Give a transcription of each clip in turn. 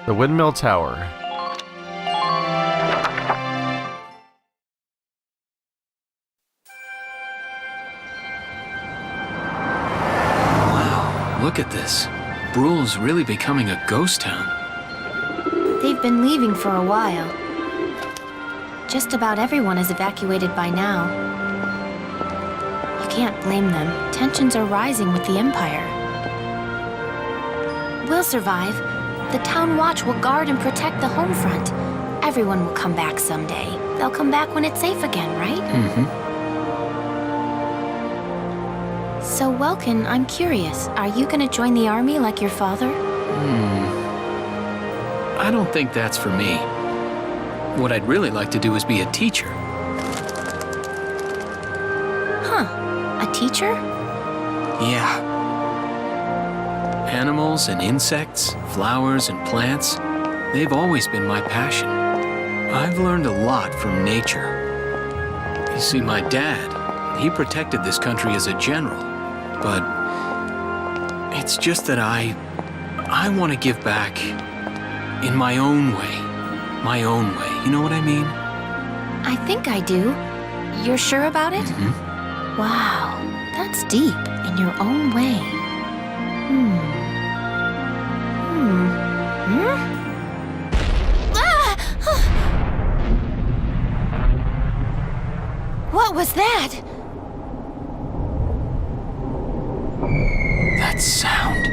The Windmill Tower. Wow, look at this. Bruhl's really becoming a ghost town. They've been leaving for a while. Just about everyone is evacuated by now. You can't blame them. Tensions are rising with the Empire. We'll survive. The Town Watch will guard and protect the home front. Everyone will come back someday. They'll come back when it's safe again, right? So, Welkin, I'm curious. Are you gonna join the army like your father? I don't think that's for me. What I'd really like to do is be a teacher. Huh. A teacher? Yeah. Animals and insects, flowers and plants, they've always been my passion. I've learned a lot from nature. You see, my dad, he protected this country as a general, but it's just that I want to give back in my own way. My own way. You know what I mean? I think I do. You're sure about it? Wow, that's deep. In your own way. What was that? That sound.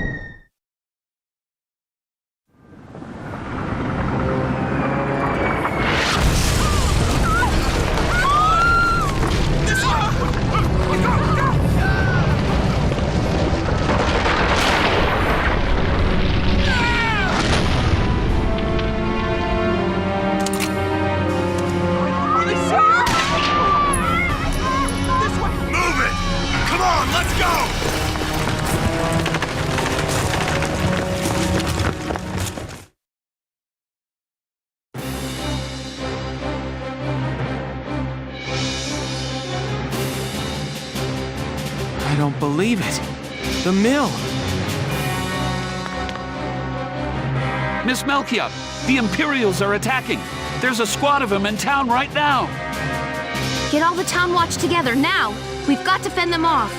I don't believe it. The mill. Miss Melkia, the Imperials are attacking. There's a squad of them in town right now. Get all the Town Watch together, now! We've got to fend them off.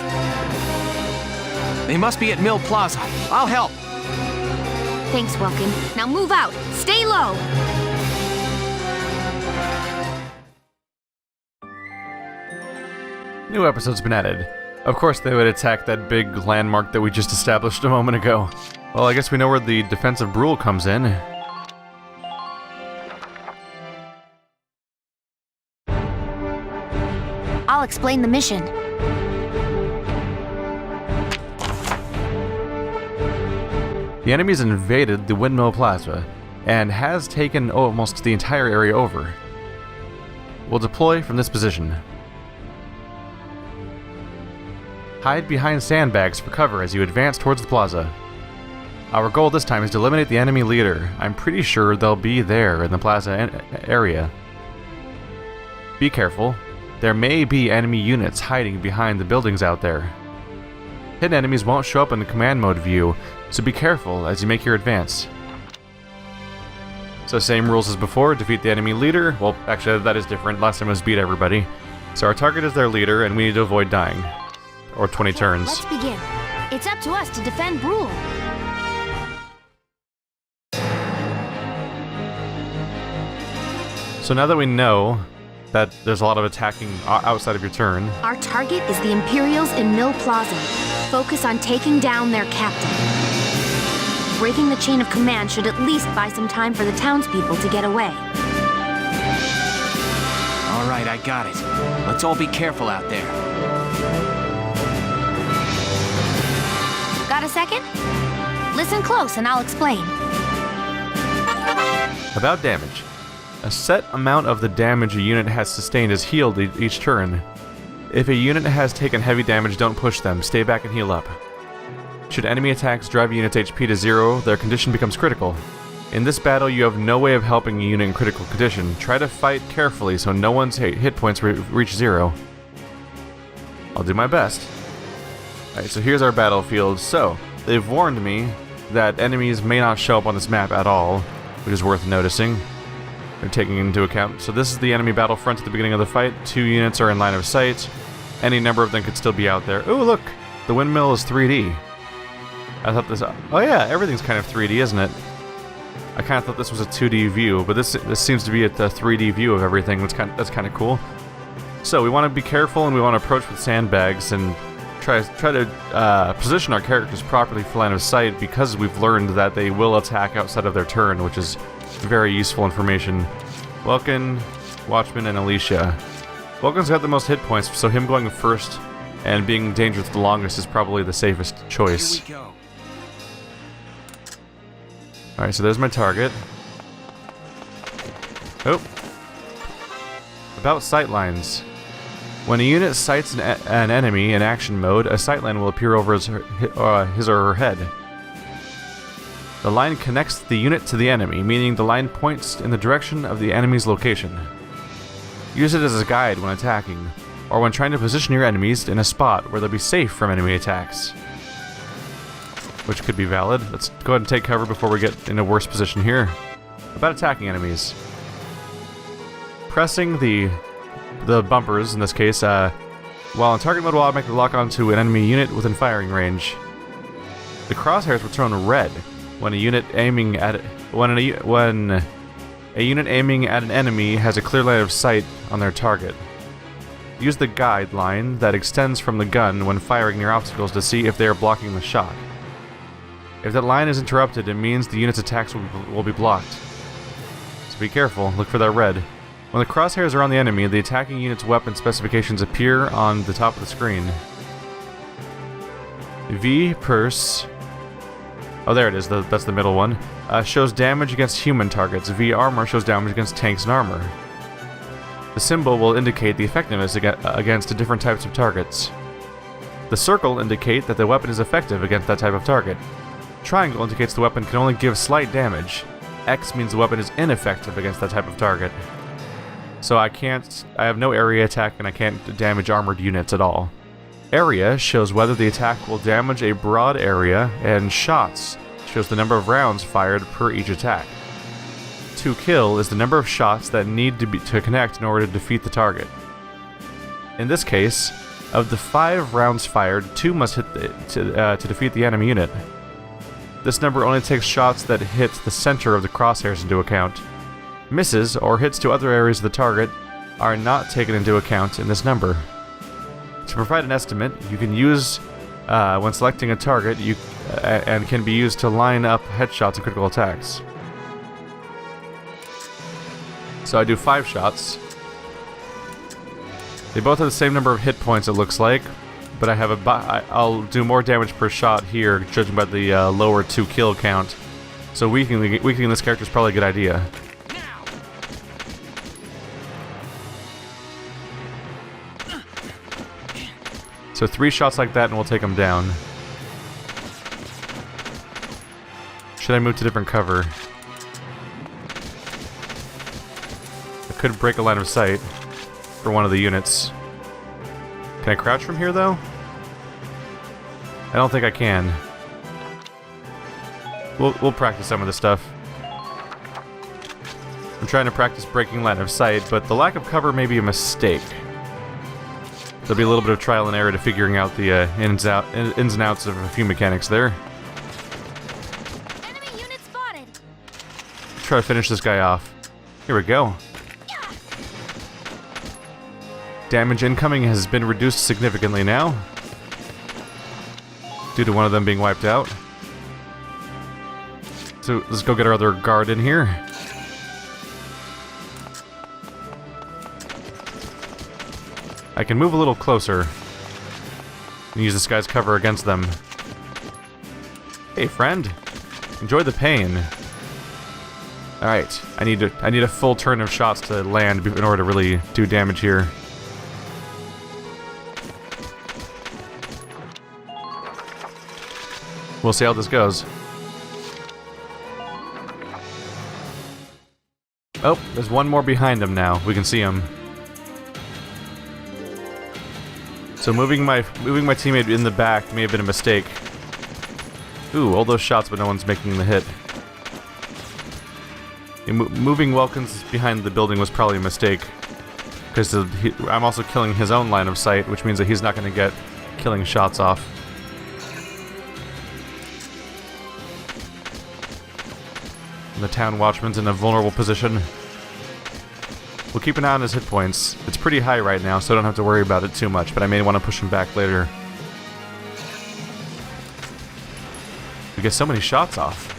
They must be at Mill Plaza. I'll help. Thanks, Welkin. Now move out. Stay low. New episode's been added. Of course they would attack that big landmark that we just established a moment ago. Well, I guess we know where the defense of Brule comes in. I'll explain the mission. The enemy's invaded the Windmill Plaza, and has taken almost the entire area over. We'll deploy from this position. Hide behind sandbags for cover as you advance towards the plaza. Our goal this time is to eliminate the enemy leader. I'm pretty sure they'll be there in the plaza area. Be careful. There may be enemy units hiding behind the buildings out there. Hidden enemies won't show up in the command mode view, so be careful as you make your advance. So same rules as before, defeat the enemy leader. Well, actually that is different. Last time was beat everybody. So our target is their leader, and we need to avoid dying. Or 20 turns. Let's begin. It's up to us to defend Bruhl. So now that we know that there's a lot of attacking outside of your turn. Our target is the Imperials in Mill Plaza. Focus on taking down their captain. Breaking the chain of command should at least buy some time for the townspeople to get away. All right, I got it. Let's all be careful out there. Got a second? Listen close and I'll explain. About damage. A set amount of the damage a unit has sustained is healed each turn. If a unit has taken heavy damage, don't push them. Stay back and heal up. Should enemy attacks drive a unit's HP to 0, their condition becomes critical. In this battle, you have no way of helping a unit in critical condition. Try to fight carefully so no one's hit points reach 0. I'll do my best. Alright, so here's our battlefield. So, they've warned me that enemies may not show up on this map at all. which is worth noticing. They're taking into account. So this is the enemy battlefront at the beginning of the fight. 2 units are in line of sight. Any number of them could still be out there. Oh, look! The windmill is 3D. I thought this... Oh yeah, everything's kind of 3D, isn't it? I kind of thought this was a 2D view, but this seems to be a 3D view of everything. That's kind of cool. So we want to be careful, and we want to approach with sandbags and try to position our characters properly for line of sight, because we've learned that they will attack outside of their turn, which is very useful information. Welkin, Watchman, and Alicia. Welkin's got the most hit points, so him going first and being dangerous the longest is probably the safest choice. Here we go. Alright, so there's my target. Oh. About sightlines. When a unit sights an enemy in action mode, a sightline will appear over his or her head. The line connects the unit to the enemy, meaning the line points in the direction of the enemy's location. Use it as a guide when attacking, or when trying to position your enemies in a spot where they'll be safe from enemy attacks. Which could be valid. Let's go ahead and take cover before we get in a worse position here. About attacking enemies. Pressing the bumpers, in this case, while in target mode will automatically lock onto an enemy unit within firing range. The crosshairs will turn red when a unit aiming at an enemy has a clear line of sight on their target. Use the guide line that extends from the gun when firing near obstacles to see if they are blocking the shot. If that line is interrupted, it means the unit's attacks will be blocked. So be careful, look for that red. When the crosshairs are on the enemy, the attacking unit's weapon specifications appear on the top of the screen. V purse... Oh, there it is, that's the middle one. Shows damage against human targets. V armor shows damage against tanks and armor. The symbol will indicate the effectiveness against different types of targets. The circle indicates that the weapon is effective against that type of target. Triangle indicates the weapon can only give slight damage. X means the weapon is ineffective against that type of target. So I have no area attack and I can't damage armored units at all. Area shows whether the attack will damage a broad area, and shots shows the number of rounds fired per each attack. To kill is the number of shots that need to connect in order to defeat the target. In this case, of the 5 rounds fired, 2 must hit to defeat the enemy unit. This number only takes shots that hit the center of the crosshairs into account. Misses or hits to other areas of the target are not taken into account in this number. To provide an estimate, you can use when selecting a target and can be used to line up headshots and critical attacks. So I do 5 shots. They both have the same number of hit points, it looks like, but I'll do more damage per shot here, judging by the lower 2 kill count. So weakening this character is probably a good idea. So 3 shots like that and we'll take them down. Should I move to different cover? I could break a line of sight for one of the units. Can I crouch from here though? I don't think I can. We'll practice some of this stuff. I'm trying to practice breaking line of sight, but the lack of cover may be a mistake. There'll be a little bit of trial and error to figuring out the ins and outs of a few mechanics there. Enemy unit spotted. Try to finish this guy off. Here we go. Damage incoming has been reduced significantly now, due to one of them being wiped out. So let's go get our other guard in here. I can move a little closer and use this guy's cover against them. Hey, friend. Enjoy the pain. Alright, I need a full turn of shots to land in order to really do damage here. We'll see how this goes. Oh, there's one more behind him now. We can see him. So moving my teammate in the back may have been a mistake. Ooh, all those shots, but no one's making the hit. Moving Welkins behind the building was probably a mistake. Because I'm also killing his own line of sight, which means that he's not going to get killing shots off. And the town watchman's in a vulnerable position. We'll keep an eye on his hit points. It's pretty high right now, so I don't have to worry about it too much, but I may want to push him back later. We get so many shots off.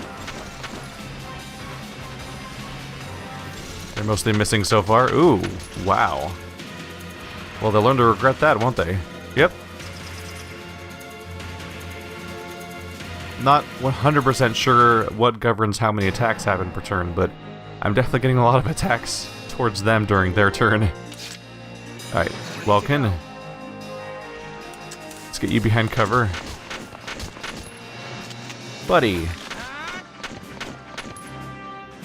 They're mostly missing so far. Ooh, wow. Well, they'll learn to regret that, won't they? Yep. Not 100% sure what governs how many attacks happen per turn, but I'm definitely getting a lot of attacks towards them during their turn. Alright, Welkin. Let's get you behind cover. Buddy.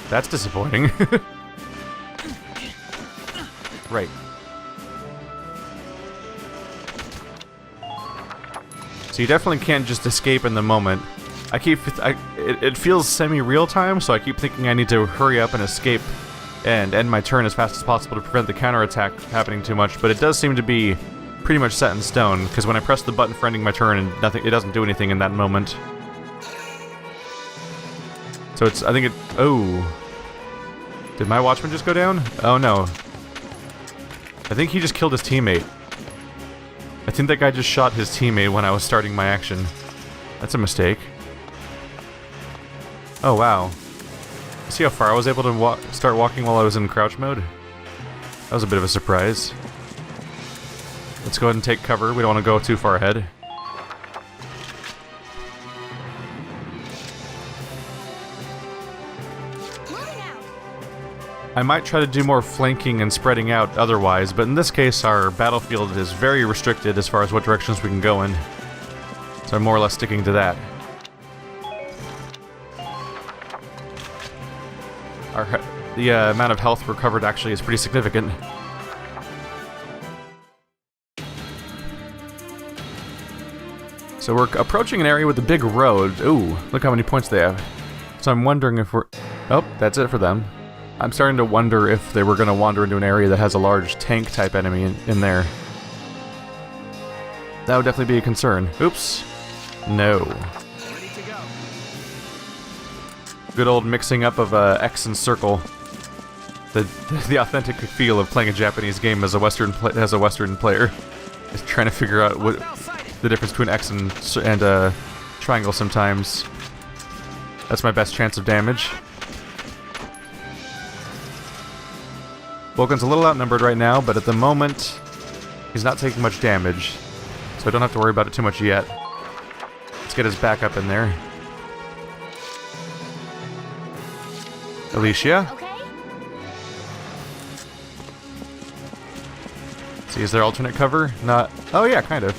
That's disappointing. Right. So you definitely can't just escape in the moment. It feels semi-real time, so I keep thinking I need to hurry up and escape and end my turn as fast as possible to prevent the counterattack happening too much, but it does seem to be pretty much set in stone, because when I press the button for ending my turn, and it doesn't do anything in that moment. So it's, I think it, oh. Did my watchman just go down? Oh no. I think he just killed his teammate. I think that guy just shot his teammate when I was starting my action. That's a mistake. Oh wow. See how far I was able to start walking while I was in crouch mode? That was a bit of a surprise. Let's go ahead and take cover. We don't want to go too far ahead. I might try to do more flanking and spreading out otherwise, but in this case our battlefield is very restricted as far as what directions we can go in. So I'm more or less sticking to that. The amount of health recovered actually is pretty significant. So we're approaching an area with a big road. Ooh, look how many points they have. So I'm wondering if we're... Oh, that's it for them. I'm starting to wonder if they were going to wander into an area that has a large tank-type enemy in there. That would definitely be a concern. Oops. No. Ready to go. Good old mixing up of X and circle. The authentic feel of playing a Japanese game as a Western player is trying to figure out what the difference between X and triangle sometimes. That's my best chance of damage. Vulcan's a little outnumbered right now, but at the moment, he's not taking much damage, so I don't have to worry about it too much yet. Let's get his back up in there. Alicia? Okay. See, is there alternate cover? Not... Oh yeah, kind of.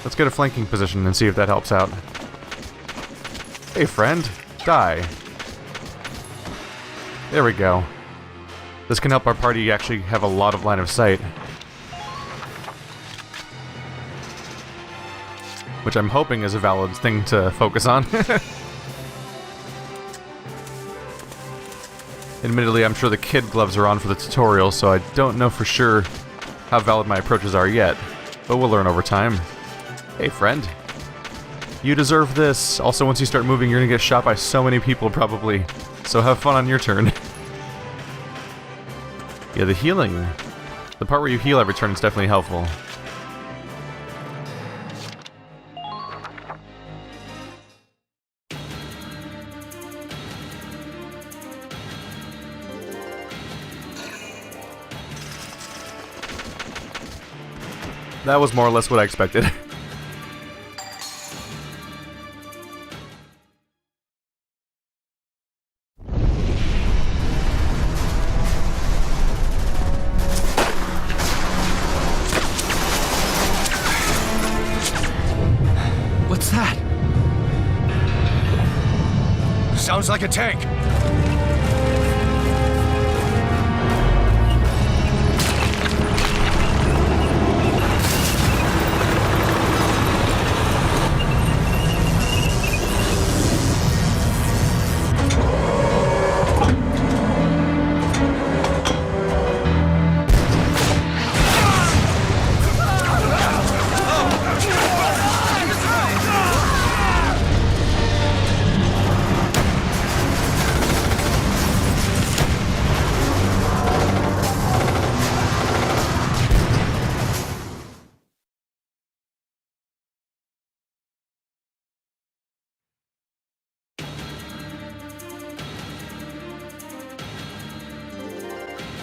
Let's get a flanking position and see if that helps out. Hey friend, die. There we go. This can help our party actually have a lot of line of sight. Which I'm hoping is a valid thing to focus on. Admittedly, I'm sure the kid gloves are on for the tutorial, so I don't know for sure how valid my approaches are yet. But we'll learn over time. Hey friend. You deserve this. Also, once you start moving, you're gonna get shot by so many people, probably. So have fun on your turn. Yeah, the healing. The part where you heal every turn is definitely helpful. That was more or less what I expected. What's that? Sounds like a tank.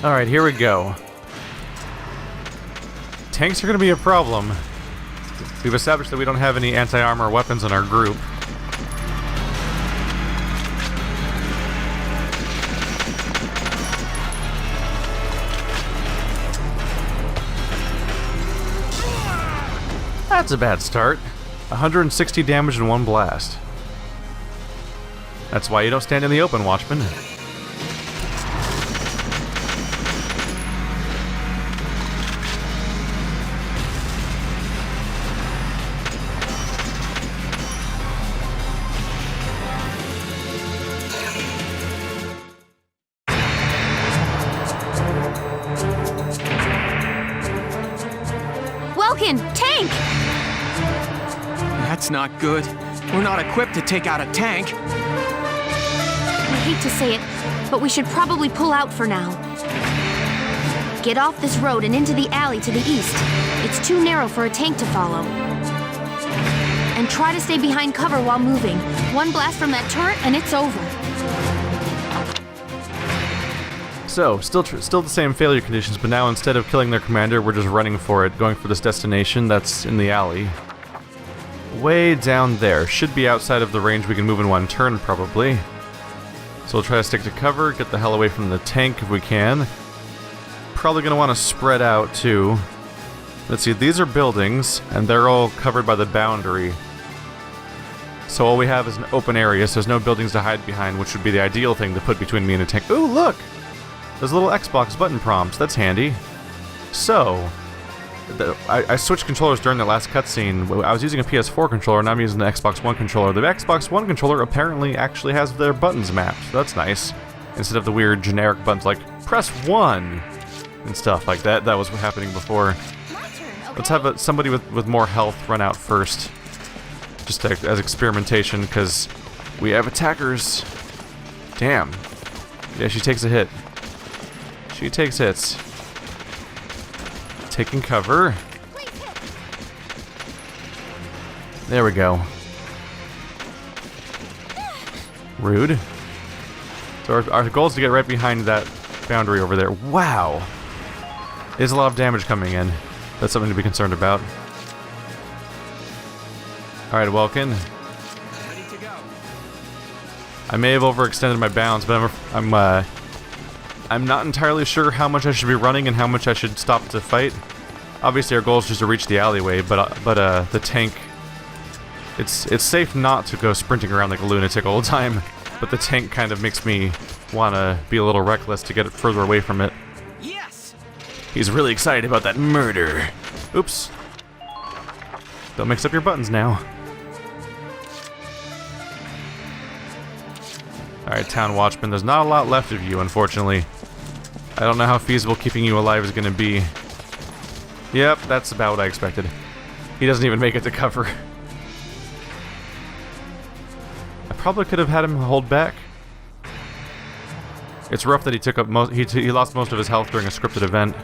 Alright, here we go. Tanks are going to be a problem. We've established that we don't have any anti-armor weapons in our group. That's a bad start. 160 damage in one blast. That's why you don't stand in the open, Watchman. Welkin, tank! That's not good. We're not equipped to take out a tank. I hate to say it, but we should probably pull out for now. Get off this road and into the alley to the east. It's too narrow for a tank to follow. And try to stay behind cover while moving. One blast from that turret and it's over. So, still the same failure conditions, but now instead of killing their commander, we're just running for it, going for this destination that's in the alley. Way down there. Should be outside of the range we can move in one turn, probably. So we'll try to stick to cover, get the hell away from the tank if we can. Probably going to want to spread out, too. Let's see, these are buildings, and they're all covered by the boundary. So all we have is an open area, so there's no buildings to hide behind, which would be the ideal thing to put between me and a tank. Ooh, look! There's little Xbox button prompts. That's handy. So, I switched controllers during the last cutscene. I was using a PS4 controller, and I'm using the Xbox One controller. The Xbox One controller apparently actually has their buttons mapped, so that's nice. Instead of the weird generic buttons like, press 1! And stuff like that. That was happening before. Let's have somebody with more health run out first. Just as experimentation, because we have attackers. Damn. Yeah, she takes a hit. She takes hits. Taking cover. There we go. Rude. So our goal is to get right behind that boundary over there. Wow! There's a lot of damage coming in. That's something to be concerned about. Alright, Welkin. Ready to go. I may have overextended my bounds, but I'm not entirely sure how much I should be running and how much I should stop to fight. Obviously our goal is just to reach the alleyway, but the tank... It's safe not to go sprinting around like a lunatic all the time, but the tank kind of makes me want to be a little reckless to get it further away from it. Yes! He's really excited about that murder. Oops. Don't mix up your buttons now. Alright, Town Watchman, there's not a lot left of you, unfortunately. I don't know how feasible keeping you alive is going to be. Yep, that's about what I expected. He doesn't even make it to cover. I probably could have had him hold back. It's rough that he took up he lost most of his health during a scripted event.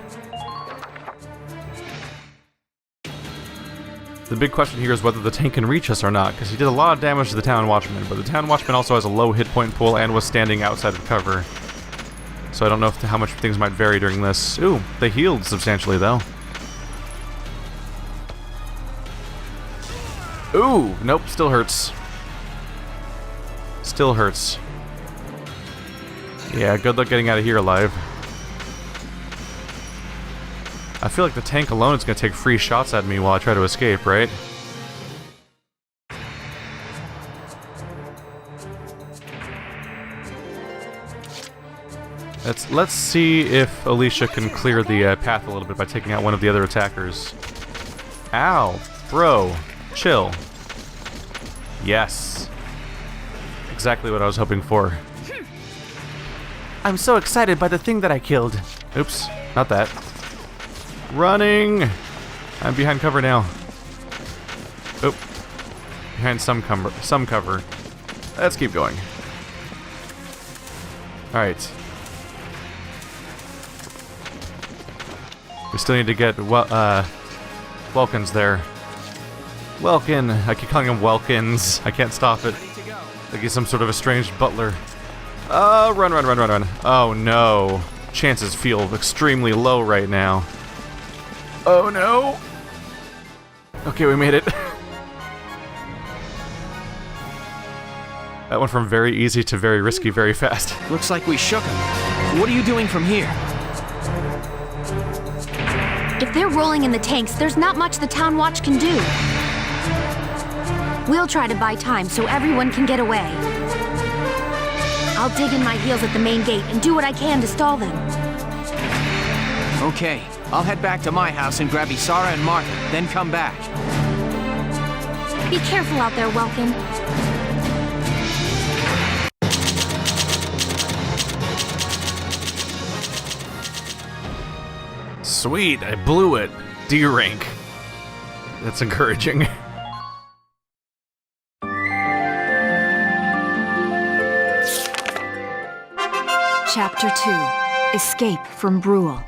The big question here is whether the tank can reach us or not, because he did a lot of damage to the Town Watchman, but the Town Watchman also has a low hit point pool and was standing outside of cover. So I don't know how much things might vary during this. Ooh, they healed substantially though. Ooh, nope, still hurts. Still hurts. Yeah, good luck getting out of here alive. I feel like the tank alone is going to take free shots at me while I try to escape, right? Let's see if Alicia can clear the path a little bit by taking out one of the other attackers. Ow, bro, chill. Yes. Exactly what I was hoping for. I'm so excited by the thing that I killed. Oops, not that. Running! I'm behind cover now. Oh. Behind some cover. Let's keep going. Alright. We still need to get Welkins there. Welkin! I keep calling him Welkins. I can't stop it. Like he's some sort of estranged butler. Run. Oh no. chances feel extremely low right now. Oh no! Okay, we made it. That went from very easy to very risky very fast. Looks like we shook them. What are you doing from here? If they're rolling in the tanks, there's not much the Town Watch can do. We'll try to buy time so everyone can get away. I'll dig in my heels at the main gate and do what I can to stall them. Okay, I'll head back to my house and grab Isara and Martha, then come back. Be careful out there, Welkin. Sweet, I blew it. D rank. That's encouraging. Chapter 2. Escape from Bruhl.